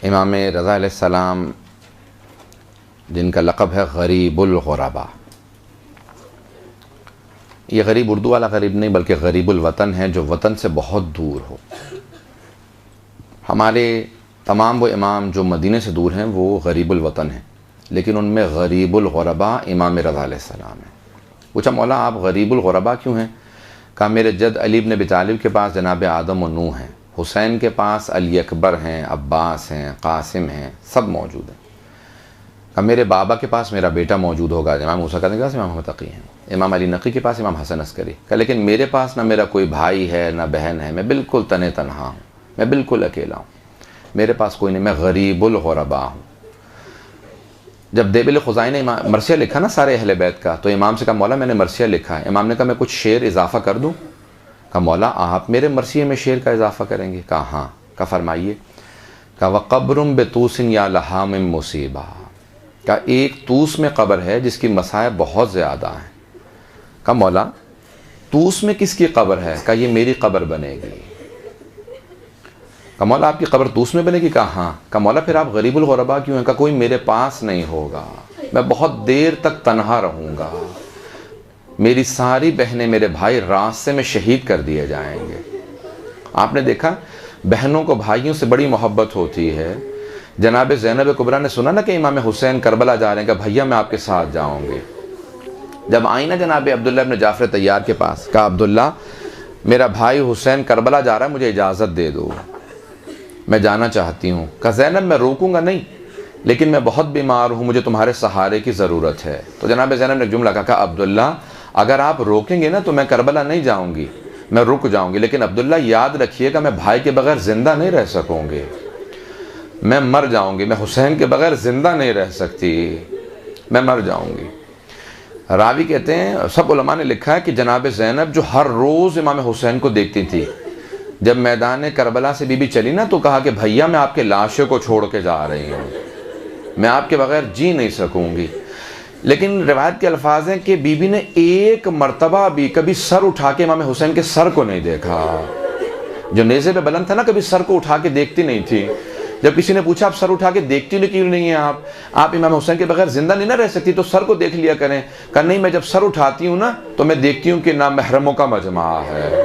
امام رضا علیہ السلام جن کا لقب ہے غریب الغربا، یہ غریب اردو والا غریب نہیں بلکہ غریب الوطن ہے، جو وطن سے بہت دور ہو۔ ہمارے تمام وہ امام جو مدینے سے دور ہیں وہ غریب الوطن ہیں، لیکن ان میں غریب الغربا امام رضا علیہ السلام ہے۔ پوچھا مولا آپ غریب الغربا کیوں ہیں؟ کہا میرے جد علی بن ابی طالب کے پاس جناب آدم و نوح ہیں، حسین کے پاس علی اکبر ہیں، عباس ہیں، قاسم ہیں، سب موجود ہیں۔ کہا میرے بابا کے پاس میرا بیٹا موجود ہوگا، امام موسیٰ کے پاس امام محمد تقی ہیں، امام علی نقی کے پاس امام حسن عسکری۔ کہا لیکن میرے پاس نہ میرا کوئی بھائی ہے نہ بہن ہے، میں بالکل تنہا ہوں، میں بالکل اکیلا ہوں، میرے پاس کوئی نہیں، میں غریب الغربا ہوں۔ جب دیبل خزائی نے مرثیہ لکھا نا سارے اہل بیت کا، تو امام سے کہا مولا میں نے مرثیہ لکھا ہے۔ امام نے کہا میں کچھ شعر اضافہ کر دوں؟ کہا مولا آپ میرے مرثیے میں شعر کا اضافہ کریں گے؟ کہا ہاں۔ کہا فرمائیے۔ کہا وَقَبْرٌ بِطُوسٍ يَا لَهَا مِن مُصِيبَةٍ، کہا ایک طوس میں قبر ہے جس کی مصائب بہت زیادہ ہیں۔ کہا مولا طوس میں کس کی قبر ہے؟ کہا یہ میری قبر بنے گی۔ کہا مولا آپ کی قبر طوس میں بنے گی؟ کہا ہاں۔ کہا مولا پھر آپ غریب الغربا کیوں ہیں؟ کہا کوئی میرے پاس نہیں ہوگا، میں بہت دیر تک تنہا رہوں گا، میری ساری بہنیں میرے بھائی راستے میں شہید کر دیے جائیں گے۔ آپ نے دیکھا بہنوں کو بھائیوں سے بڑی محبت ہوتی ہے۔ جناب زینب کبریٰ نے سنا نا کہ امام حسین کربلا جا رہے ہیں، کہ بھیا میں آپ کے ساتھ جاؤں گے۔ جب آئی نا جناب عبداللہ ابن جعفر طیار کے پاس، کہا عبداللہ میرا بھائی حسین کربلا جا رہا ہے، مجھے اجازت دے دو، میں جانا چاہتی ہوں۔ کہا زینب میں روکوں گا نہیں، لیکن میں بہت بیمار ہوں، مجھے تمہارے سہارے کی ضرورت ہے۔ تو جناب زینب نے ایک جملہ کہا عبداللہ اگر آپ روکیں گے نا تو میں کربلا نہیں جاؤں گی، میں رک جاؤں گی، لیکن عبداللہ یاد رکھیے گا میں بھائی کے بغیر زندہ نہیں رہ سکوں گی، میں مر جاؤں گی، میں حسین کے بغیر زندہ نہیں رہ سکتی، میں مر جاؤں گی۔ راوی کہتے ہیں سب علماء نے لکھا ہے کہ جناب زینب جو ہر روز امام حسین کو دیکھتی تھی، جب میدان کربلا سے بی بی چلی نا تو کہا کہ بھیا میں آپ کے لاشوں کو چھوڑ کے جا رہی ہوں، میں آپ کے بغیر جی نہیں سکوں گی۔ لیکن روایت کے الفاظ ہیں کہ بی بی نے ایک مرتبہ بھی کبھی سر اٹھا کے امام حسین کے سر کو نہیں دیکھا، جو نیزے پہ بلند تھا نا کبھی سر کو اٹھا کے دیکھتی نہیں تھی۔ جب کسی نے پوچھا آپ سر اٹھا کے دیکھتی کیوں نہیں ہیں آپ امام حسین کے بغیر زندہ نہیں نہ رہ سکتی تو سر کو دیکھ لیا کریں؟ کہا نہیں میں جب سر اٹھاتی ہوں نا تو میں دیکھتی ہوں کہ نامحرموں کا مجمع ہے،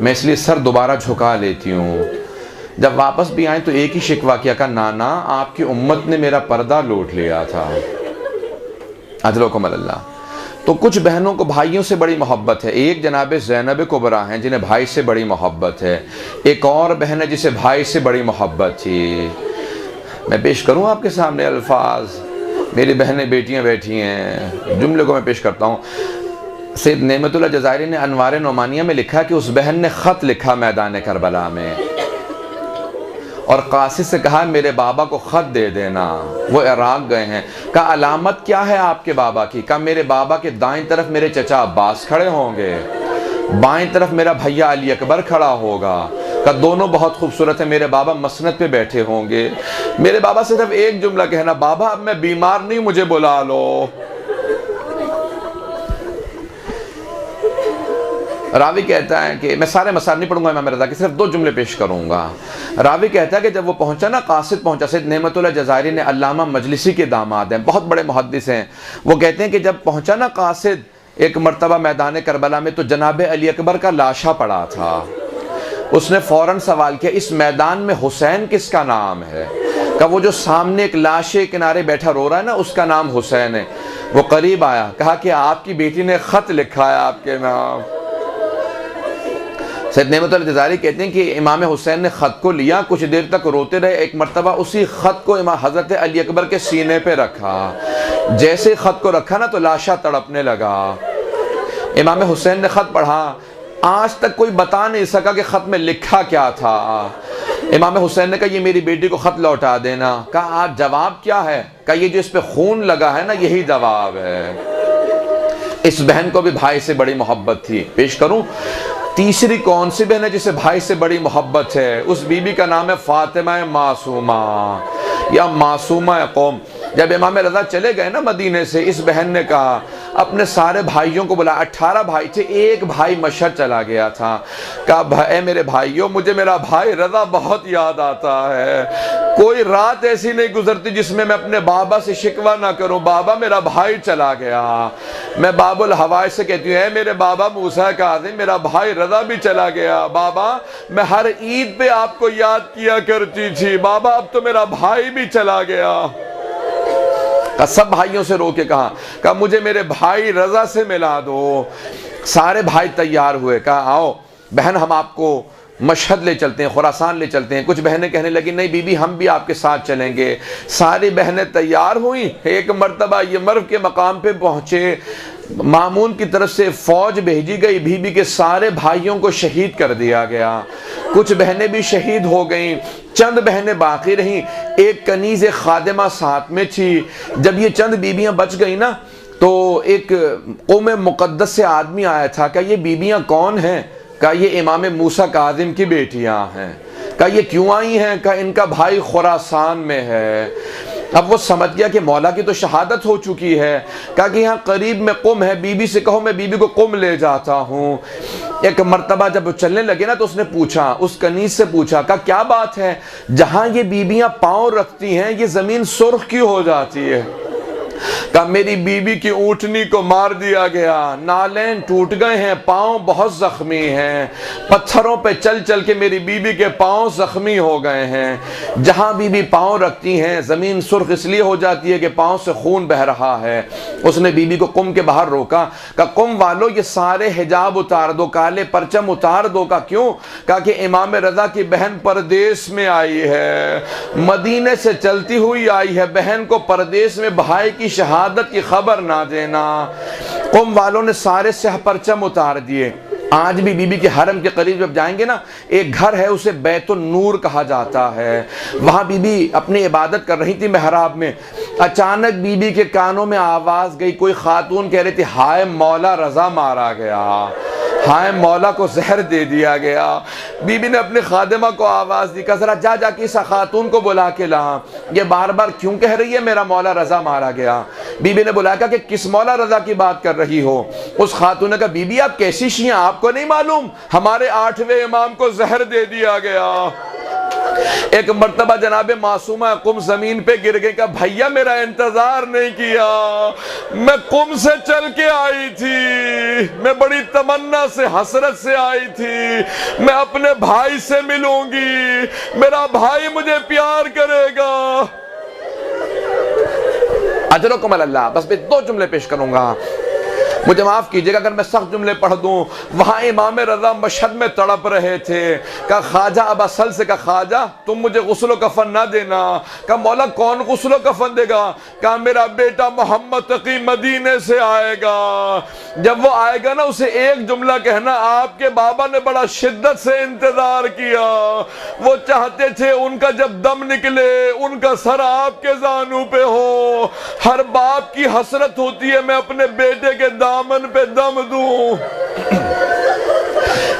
میں اس لیے سر دوبارہ جھکا لیتی ہوں۔ جب واپس بھی آئیں تو ایک ہی شکوہ کیا، کہا نانا آپ کی امت نے میرا پردہ لوٹ لیا تھا، اجرکم اللہ۔ تو کچھ بہنوں کو بھائیوں سے بڑی محبت ہے، ایک جناب زینب کبریٰ ہیں جنہیں بھائی سے بڑی محبت ہے، ایک اور بہن ہے جسے بھائی سے بڑی محبت تھی۔ میں پیش کروں آپ کے سامنے الفاظ، میری بہنیں بیٹیاں بیٹھی ہیں، جملے کو میں پیش کرتا ہوں۔ سید نعمت اللہ جزائری نے انوار نعمانیہ میں لکھا کہ اس بہن نے خط لکھا میدان کربلا میں اور قاصد سے کہا میرے بابا کو خط دے دینا، وہ عراق گئے ہیں۔ کہا علامت کیا ہے آپ کے بابا کی؟ کہا میرے بابا کے دائیں طرف میرے چچا عباس کھڑے ہوں گے، بائیں طرف میرا بھیا علی اکبر کھڑا ہوگا، کہا دونوں بہت خوبصورت ہیں، میرے بابا مسند پہ بیٹھے ہوں گے۔ میرے بابا سے صرف ایک جملہ کہنا، بابا اب میں بیمار نہیں، مجھے بلا لو۔ راوی کہتا ہے کہ میں سارے مسائل نہیں پڑھوں گا امام رضا کے، صرف 2 جملے پیش کروں گا۔ راوی کہتا ہے کہ جب وہ پہنچا نا قاصد پہنچا، سید نعمت اللہ جزائری نے علامہ مجلسی کے داماد ہیں، بہت بڑے محدث ہیں، وہ کہتے ہیں کہ جب پہنچا نا قاصد ایک مرتبہ میدان کربلا میں تو جناب علی اکبر کا لاشا پڑا تھا۔ اس نے فوراً سوال کیا اس میدان میں حسین کس کا نام ہے؟ کہ وہ جو سامنے ایک لاش کے کنارے بیٹھا رو رہا ہے نا اس کا نام حسین ہے۔ وہ قریب آیا، کہا کہ آپ کی بیٹی نے خط لکھا ہے آپ کے نام۔ سید نعمت اللہ جزائری کہتے ہیں کہ امام حسین نے خط کو لیا، کچھ دیر تک روتے رہے، ایک مرتبہ اسی خط کو امام حضرت علی اکبر کے سینے پہ رکھا، جیسے خط کو رکھا نا تو لاشا تڑپنے لگا۔ امام حسین نے خط پڑھا، آج تک کوئی بتا نہیں سکا کہ خط میں لکھا کیا تھا۔ امام حسین نے کہا یہ میری بیٹی کو خط لوٹا دینا۔ کہا آج جواب کیا ہے؟ کہا یہ جو اس پہ خون لگا ہے نا یہی جواب ہے۔ اس بہن کو بھی بھائی سے بڑی محبت تھی۔ پیش کروں تیسری کون سی بہن ہے جسے بھائی سے بڑی محبت ہے؟ اس بی بی کا نام ہے فاطمہ معصومہ یا معصومہ قوم۔ جب امام رضا چلے گئے نا مدینے سے، اس بہن نے کہا اپنے سارے بھائیوں کو بلا، 18 بھائی تھے، ایک بھائی مشہد چلا گیا تھا، کہا اے میرے بھائیوں مجھے میرا بھائی رضا بہت یاد آتا ہے، کوئی رات ایسی نہیں گزرتی جس میں اپنے بابا سے شکوہ نہ کروں، بابا میرا بھائی چلا گیا۔ میں باب الحوائج سے کہتی ہوں، اے میرے بابا موسیٰ کاظم، میرا بھائی رضا بھی چلا گیا۔ بابا میں ہر عید پہ آپ کو یاد کیا کرتی تھی، بابا اب تو میرا بھائی بھی چلا گیا۔ سب بھائیوں سے رو کے کہا مجھے میرے بھائی رضا سے ملا دو۔ سارے بھائی تیار ہوئے، کہا آؤ بہن ہم آپ کو مشہد لے چلتے ہیں، خراسان لے چلتے ہیں۔ کچھ بہنیں کہنے لگی نہیں بی بی ہم بھی آپ کے ساتھ چلیں گے۔ ساری بہنیں تیار ہوئیں۔ ایک مرتبہ یہ مرو کے مقام پہ پہنچے، مامون کی طرف سے فوج بھیجی گئی، بی بی کے سارے بھائیوں کو شہید کر دیا گیا۔ کچھ بہنیں بھی شہید ہو گئیں، چند بہنیں باقی رہیں۔ ایک کنیز خادمہ ساتھ میں تھی۔ جب یہ چند بیویاں بچ گئیں نا تو ایک قوم مقدس سے آدمی آیا تھا، کہا یہ بیویاں کون ہیں؟ کہا یہ امام موسیٰ کاظم کی بیٹیاں ہیں۔ کہا یہ کیوں آئی ہیں؟ کہا ان کا بھائی خراسان میں ہے۔ اب وہ سمجھ گیا کہ مولا کی تو شہادت ہو چکی ہے۔ کہا کہ یہاں قریب میں قم ہے، بی بی سے کہو میں بی بی کو قم لے جاتا ہوں۔ ایک مرتبہ جب چلنے لگے نا تو اس نے پوچھا، اس کنیز سے پوچھا، کہا کیا بات ہے جہاں یہ بیویاں پاؤں رکھتی ہیں یہ زمین سرخ کیوں ہو جاتی ہے؟ کہا میری بیوی کی اونٹنی کو مار دیا گیا، نالین ٹوٹ گئے ہیں، پاؤں بہت زخمی ہیں، پتھروں پہ چل چل کے میری بیوی کے پاؤں زخمی ہو گئے ہیں۔ جہاں بیوی پاؤں رکھتی ہیں زمین سرخ اس لیے ہو جاتی ہے کہ پاؤں سے خون بہ رہا ہے۔ اس نے بیوی کو قم کے باہر روکا، کہا قم والو یہ سارے حجاب اتار دو، کالے پرچم اتار دو۔ کہا کیوں؟ کہا کہ امام رضا کی بہن پردیس میں آئی ہے، مدینے سے چلتی ہوئی آئی ہے، بہن کو پردیس میں بھائی کی شہادت کی خبر نہ دینا۔ قوم والوں نے سارے سیاہ پرچم اتار دیے۔ آج بھی بی بی کے حرم کے قریب جب جائیں گے نا، ایک گھر ہے اسے بیت النور کہا جاتا ہے، وہاں بی بی اپنی عبادت کر رہی تھی محراب میں۔ اچانک بی بی کے کانوں میں آواز گئی، کوئی خاتون کہہ رہی تھی ہائے مولا رضا مارا گیا، ہائے مولا کو زہر دے دیا گیا۔ بی بی نے اپنے خادمہ کو آواز دی، کہا ذرا جا جا کے اس خاتون کو بلا کے لا، یہ بار بار کیوں کہہ رہی ہے میرا مولا رضا مارا گیا؟ بی بی نے بلایا کہ کس مولا رضا کی بات کر رہی ہو؟ اس خاتون نے کہا بی بی آپ کیسی شیعہ، آپ کو نہیں معلوم ہمارے 8ویں امام کو زہر دے دیا گیا۔ ایک مرتبہ جناب معصومہ قم زمین پہ گر گئے، کہا بھیا میرا انتظار نہیں کیا، میں قم سے چل کے آئی تھی، میں بڑی تمنا سے حسرت سے آئی تھی، میں اپنے بھائی سے ملوں گی، میرا بھائی مجھے پیار کرے گا۔ اجرکم اللہ۔ بس میں 2 جملے پیش کروں گا، مجھے معاف کیجئے گا اگر میں سخت جملے پڑھ دوں۔ وہاں امام رضا مشہد میں تڑپ رہے تھے، کہا خواجہ ابا سل سے، کہا خواجہ تم مجھے غسل و کفن نہ دینا۔ کہا مولا کون غسل و کفن دے گا؟ کہا میرا بیٹا محمد تقی مدینے سے آئے گا، جب وہ آئے گا نا اسے ایک جملہ کہنا، آپ کے بابا نے بڑا شدت سے انتظار کیا، وہ چاہتے تھے ان کا جب دم نکلے ان کا سر آپ کے زانوں پہ ہو۔ ہر باپ کی حسرت ہوتی ہے میں اپنے بیٹے کے دامن پہ دم دوں۔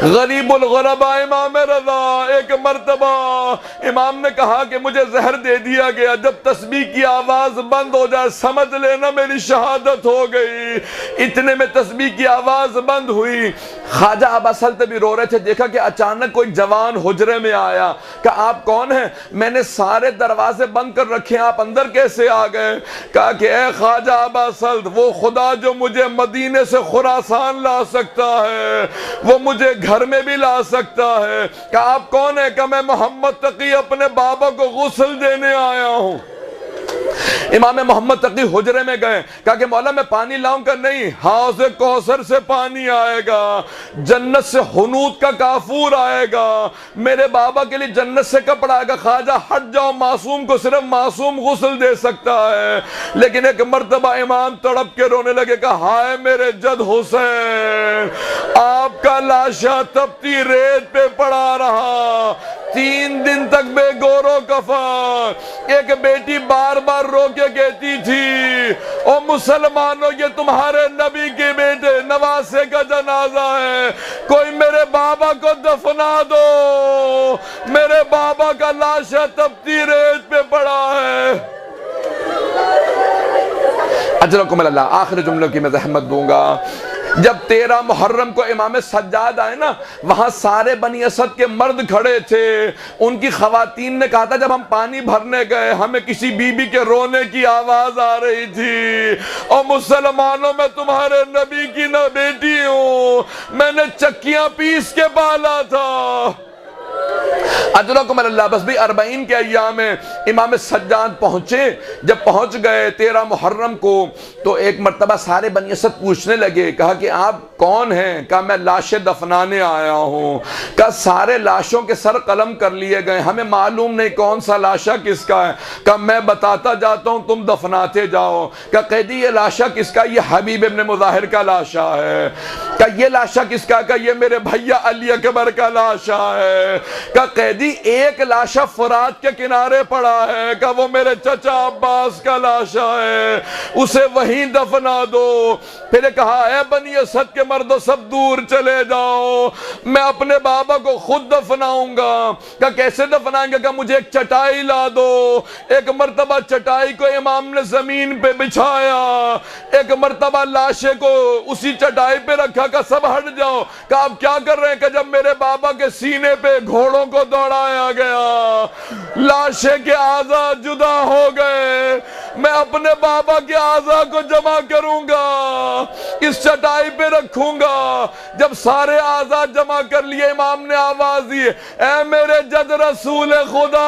غریب الغرباء امام رضا، ایک مرتبہ امام نے کہا کہ مجھے زہر دے دیا گیا، جب تسبیح کی آواز بند ہو جائے سمجھ لینا میری شہادت ہو گئی۔ اتنے میں تسبیح کی آواز بند ہوئی، خواجہ ابا سلط بھی رو رہے تھے، دیکھا کہ اچانک کوئی جوان حجرے میں آیا، کہا آپ کون ہیں؟ میں نے سارے دروازے بند کر رکھے ہیں، آپ اندر کیسے آ گئے؟ کہا کہ اے خواجہ ابا سلط، وہ خدا جو مجھے مدینے سے خراسان لا سکتا ہے وہ مجھے گھر میں بھی لا سکتا ہے۔ کہا آپ کون ہیں؟ کہا میں محمد تقی اپنے بابا کو غسل دینے آیا ہوں۔ امام محمد تقی حجرے میں گئے، کہا کہ مولا میں پانی لاؤں گا؟ نہیں، حوض کوثر سے پانی آئے گا، جنت سے حنوط کا کافور آئے گا، میرے بابا کے لیے جنت سے کپڑا آئے گا۔ خواجہ ہٹ جاؤ، معصوم کو صرف معصوم غسل دے سکتا ہے۔ لیکن ایک مرتبہ امام تڑپ کے رونے لگے، کہا ہائے میرے جد حسین، آپ کا لاشا تپتی ریت پہ پڑا رہا، 3 دن تک بے گور و کفن۔ ایک بیٹی بار بار رو کے کہتی تھی او مسلمانوں یہ تمہارے نبی کے بیٹے نواسے کا جنازہ ہے، کوئی میرے بابا کو دفنا دو، میرے بابا کا لاشا تپتی ریت پہ پڑا ہے۔ اجرکم اللہ۔ آخر جملوں کی میں زحمت دوں گا، جب 13 محرم کو امام سجاد آئے نا، وہاں سارے بنی اسد کے مرد کھڑے تھے، ان کی خواتین نے کہا تھا جب ہم پانی بھرنے گئے ہمیں کسی بی بی کے رونے کی آواز آ رہی تھی، اور مسلمانوں میں تمہارے نبی کی نہ بیٹی ہوں، میں نے چکیاں پیس کے پالا تھا۔ اجرکم اللہ۔ بس بھی 40 کے ایام میں امام سجاد پہنچے، جب پہنچ گئے 13 محرم کو تو ایک مرتبہ سارے بنی اسد پوچھنے لگے، کہا کہ آپ کون ہیں؟ کہا میں لاشیں دفنانے آیا ہوں۔ کہا سارے لاشوں کے سر قلم کر لیے گئے، ہمیں معلوم نہیں کون سا لاشا کس کا ہے۔ کہا میں بتاتا جاتا ہوں تم دفناتے جاؤ۔ کہا قیدی یہ لاشا کس کا؟ یہ حبیب ابن مظاہر کا لاشا ہے۔ کہا یہ لاشا کس کا؟ کہا یہ میرے بھیا علی اکبر کا لاشا ہے۔ کہا قیدی ایک لاشا فرات کے کنارے پڑا ہے، کہ وہ میرے چچا عباس کا لاشا ہے، اسے وہیں دفنا دو۔ پھر کہا اے بنی اسد کے مردوں سب دور چلے جاؤ، میں اپنے بابا کو خود دفناؤں گا۔ کہ کیسے دفنائیں گے؟ کہ مجھے ایک چٹائی لا دو۔ ایک مرتبہ چٹائی کو امام نے زمین پہ بچھایا، ایک مرتبہ لاشے کو اسی چٹائی پہ رکھا، کہ سب ہٹ جاؤ۔ کہ آپ کیا کر رہے ہیں؟ کہ جب میرے بابا کے سینے پہ گھوڑوں کو دوڑایا گیا، لاشیں کے اعضاء جدا ہو گئے، میں اپنے بابا کے اعضاء کو جمع کروں گا، اس چٹائی پہ رکھوں گا۔ جب سارے اعضاء جمع کر لیے، امام نے آواز دی، اے میرے جد رسول خدا،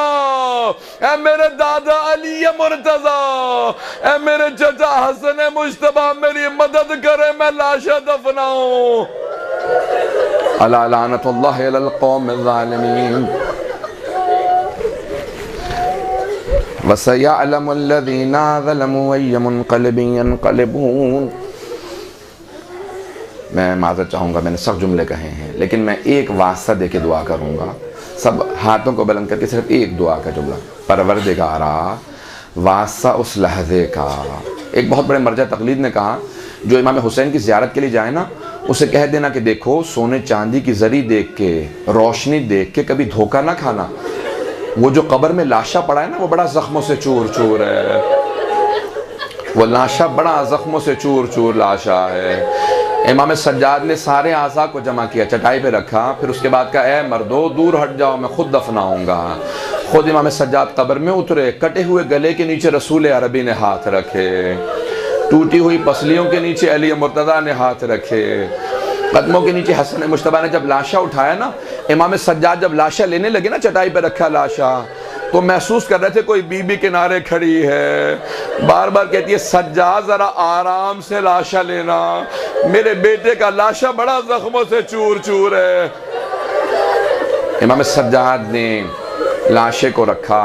اے میرے دادا علی مرتضی، اے میرے چچا حسن مجتبی، میری مدد کرے، میں لاشیں دفناؤں۔ الا لعنت اللہ علی القوم الظالمین۔ وَسَيَعْلَمُ الَّذِينَ ظَلَمُوا أَيَّ مُنْقَلِبٍ يَنْقَلِبُونَ۔ میں معذرت چاہوں گا، میں نے سخت جملے کہے ہیں، لیکن میں ایک واسطہ دے کے دعا کروں گا، سب ہاتھوں کو بلند کر کے صرف ایک دعا کا جملہ۔ پروردگارا، واسطہ اس لحظے کا۔ ایک بہت بڑے مرجع تقلید نے کہا جو امام حسین کی زیارت کے لیے جائے نا، اسے کہہ دینا کہ دیکھو سونے چاندی کی زری دیکھ کے، روشنی دیکھ کے کبھی دھوکہ نہ کھانا، وہ جو قبر میں لاشا پڑا ہے نا وہ بڑا زخموں سے چور چور ہے، وہ لاشا بڑا زخموں سے چور چور لاشا ہے۔ امام سجاد نے سارے اعضاء کو جمع کیا، چٹائی پہ رکھا، پھر اس کے بعد کہا اے مردو دور ہٹ جاؤ، میں خود دفناؤں گا۔ خود امام سجاد قبر میں اترے، کٹے ہوئے گلے کے نیچے رسول عربی نے ہاتھ رکھے، ٹوٹی ہوئی پسلیوں کے نیچے علی مرتضیٰ نے ہاتھ رکھے، قدموں کے نیچے حسن مجتبیٰ نے جب لاشا اٹھایا نا، امام سجاد جب لاشا لینے لگے نا، چٹائی پہ رکھا لاشا، تو محسوس کر رہے تھے کوئی بی بی کنارے کھڑی ہے، بار بار کہتی ہے سجاد ذرا آرام سے لاشا لینا، میرے بیٹے کا لاشا بڑا زخموں سے چور چور ہے۔ امام سجاد نے لاشے کو رکھا،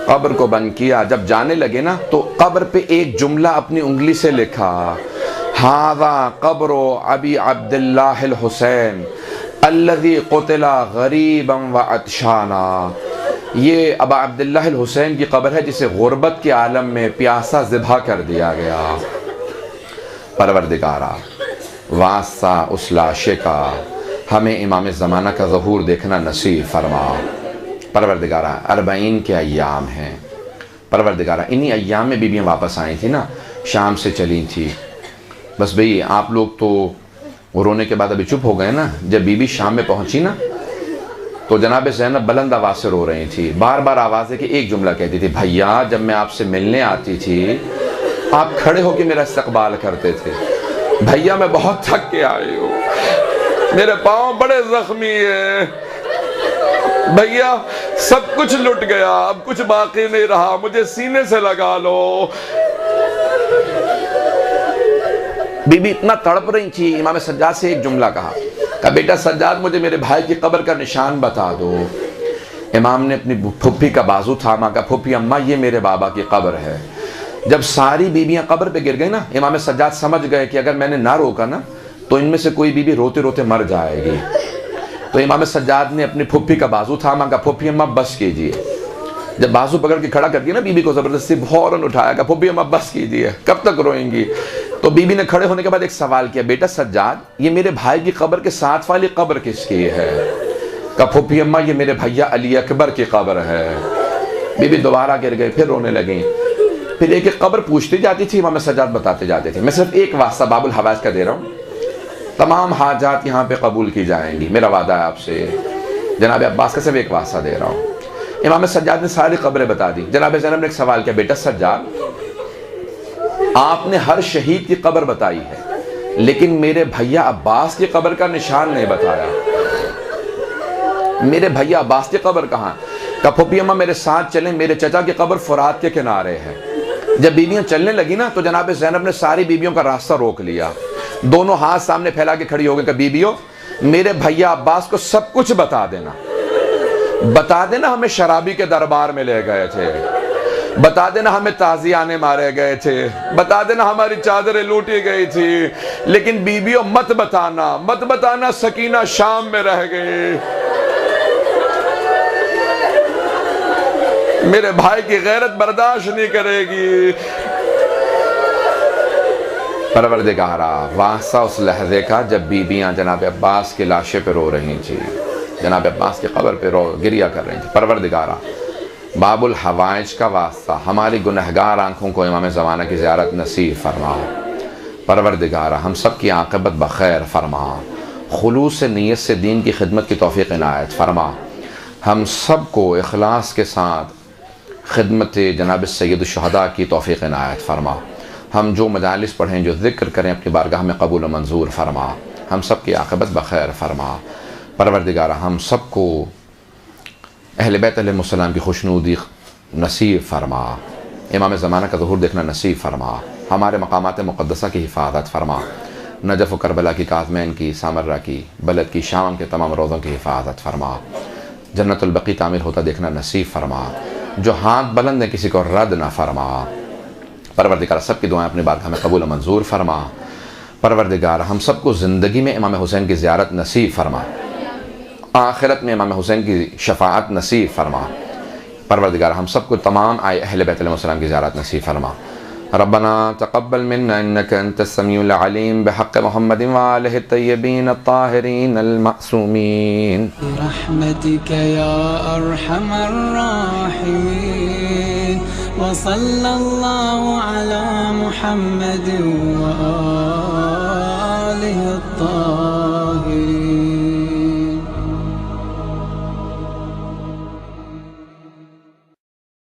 قبر کو بند کیا، جب جانے لگے نا تو قبر پہ ایک جملہ اپنی انگلی سے لکھا، ھذا قبر ابی عبداللہ الحسین الذی قتل غریبا وعطشانا۔ یہ ابا عبداللہ الحسین کی قبر ہے جسے غربت کے عالم میں پیاسا ذبح کر دیا گیا۔ پروردگارا، واسطہ اس لاشے کا، ہمیں امام زمانہ کا ظہور دیکھنا نصیب فرما۔ پروردگارہ 40 کے ایام ہیں، پروردگارہ انہی ایام میں بیویاں واپس آئی تھی نا، شام سے چلی تھی۔ بس بھئی آپ لوگ تو رونے کے بعد ابھی چپ ہو گئے نا، جب بی بی شام میں پہنچی نا تو جناب زینب بلند آواز سے رو رہی تھی، بار بار آواز ہے کہ ایک جملہ کہتی تھی، بھیا جب میں آپ سے ملنے آتی تھی آپ کھڑے ہو کے میرا استقبال کرتے تھے، بھیا میں بہت تھک کے آئی ہوں، میرے پاؤں بڑے زخمی ہیں، بھیا سب کچھ لٹ گیا، اب کچھ باقی نہیں رہا، مجھے سینے سے لگا لو۔ بی بی اتنا تڑپ رہی تھی، امام سجاد سے ایک جملہ کہا کہ بیٹا سجاد مجھے میرے بھائی کی قبر کا نشان بتا دو۔ امام نے اپنی پھپھی کا بازو تھاما، کہا پھپھی اماں یہ میرے بابا کی قبر ہے۔ جب ساری بیویاں قبر پہ گر گئی نا، امام سجاد سمجھ گئے کہ اگر میں نے نہ روکا نا تو ان میں سے کوئی بیوی روتے روتے مر جائے گی، تو امام سجاد نے اپنی پھپھی کا بازو تھاما، کہا پھپھی اماں بس کیجئے۔ جب بازو پکڑ کے کھڑا کر دیا نا بیوی کو زبردستی، فوراً اٹھایا، کہا پھپھی اماں بس کیجئے، کب تک روئیں گی؟ تو بیوی نے کھڑے ہونے کے بعد ایک سوال کیا، بیٹا سجاد یہ میرے بھائی کی قبر کے ساتھ والی قبر کس کی ہے؟ کہا پھپھی اماں یہ میرے بھیا علی اکبر کی قبر ہے۔ بیوی دوبارہ گر گئے، پھر رونے لگیں، پھر ایک ایک قبر پوچھتی جاتی تھی، امام سجاد بتاتے جاتے تھے۔ میں صرف ایک واسطہ باب الحوائج کا دے رہا ہوں، تمام حاجات یہاں پہ قبول کی جائیں گی، میرا وعدہ ہے آپ سے۔ جناب عباس کا صرف ایک واسطہ دے رہا ہوں۔ امام سجاد نے ساری قبریں بتا دی۔ جناب زینب نے ایک سوال کیا، بیٹا سجاد آپ نے ہر شہید کی قبر بتائی ہے لیکن میرے بھیا عباس کی قبر کا نشان نہیں بتایا۔ میرے بھیا عباس کی قبر کہاں؟ کہ پھوپھی اماں میرے ساتھ چلیں، میرے چچا کی قبر فرات کے کنارے ہے۔ جب بیویاں چلنے لگی نا تو جناب زینب نے ساری بیویوں کا راستہ روک لیا، دونوں ہاتھ سامنے پھیلا کے کھڑی ہو گئی کہ بیویوں میرے بھیا عباس کو سب کچھ بتا دینا، بتا دینا ہمیں شرابی کے دربار میں لے گئے تھے، بتا دینا ہمیں تازیانے مارے گئے تھے، بتا دینا ہماری چادریں لوٹی گئی تھی، لیکن بیویوں مت بتانا سکینہ شام میں رہ گئی۔ میرے بھائی کی غیرت برداشت نہیں کرے گی۔ پروردگارا واسطہ اس لحظے کا جب بیویاں جناب عباس کی لاشیں پہ رو رہی تھی، جناب عباس کی قبر پہ گریہ کر رہی تھی۔ پروردگارا باب الحوائج کا واسطہ ہماری گنہگار آنکھوں کو امام زمانہ کی زیارت نصیب فرما۔ پروردگارا ہم سب کی عاقبت بخیر فرما، خلوص نیت سے دین کی خدمت کی توفیق عنایت فرما، ہم سب کو اخلاص کے ساتھ خدمت جناب سید الشہداء کی توفیق عنایت فرما، ہم جو مجالس پڑھیں جو ذکر کریں اپنی بارگاہ میں قبول و منظور فرما، ہم سب کی عاقبت بخیر فرما۔ پروردگارا ہم سب کو اہل بیت علیہ السلام کی خوشنودی نصیب فرما، امام زمانہ کا ظہور دیکھنا نصیب فرما، ہمارے مقامات مقدسہ کی حفاظت فرما، نجف و کربلا کی، کاظمین کی، سامرہ کی، بلد کی، شام کے تمام روضوں کی حفاظت فرما، جنت البقیع تعمیر ہوتا دیکھنا نصیب فرما، جو ہاتھ بلند ہے کسی کو رد نہ فرما۔ پروردگار سب کی دعائیں اپنی بارگاہ میں قبول و منظور فرما۔ پروردگار ہم سب کو زندگی میں امام حسین کی زیارت نصیب فرما، آخرت میں امام حسین کی شفاعت نصیب فرما۔ پروردگار ہم سب کو تمام آئے اہل بیت علیہ السلام کی زیارت نصیب فرما۔ ربنا تقبل منا انك انت السميع العليم بحق محمد وآله الطيبين الطاهرين المعصومين برحمتك يا ارحم الراحمين وصلى الله على محمد وآله الطاهرين